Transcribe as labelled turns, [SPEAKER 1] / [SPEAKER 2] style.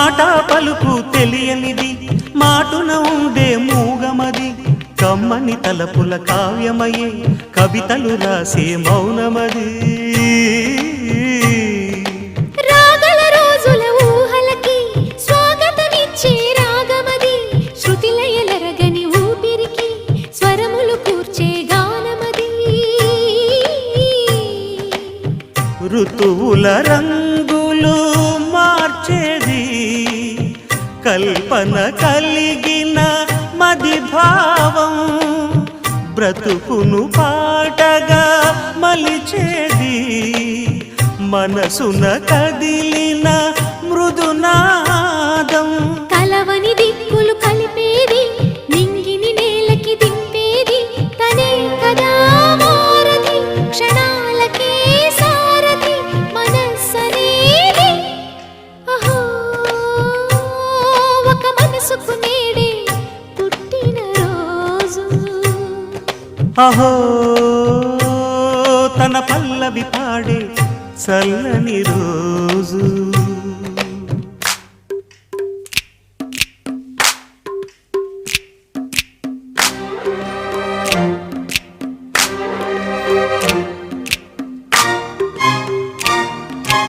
[SPEAKER 1] మాట పలుకు తెలియనిది మాటున ఉండే మూగమది కమ్మని తలపుల కావ్యమయే కవితలు రాసే మౌనమది
[SPEAKER 2] రాగల రోజుల ఊహలకి స్వాగతమిచ్చే రాగమది శృతిలయలరగని ఊపిరికి స్వరములు కూర్చే గానమది
[SPEAKER 1] ఋతువుల రంగులు మార్చేది కల్పన కలిగిన మది భావం బ్రతుకును పాటగా మలిచేది మనసున కదిలిన మృదునాదం
[SPEAKER 2] కలవని దిక్కులు కలిపేది నింగిని నేలకి దింపేది తనే కదా మారది క్షణాలకే సారథి మనస్సనేది అహో ఒక మనసుకు నేడే పుట్టిన రోజు
[SPEAKER 1] అహో తన పల్లవి పాడే చల్లని రోజు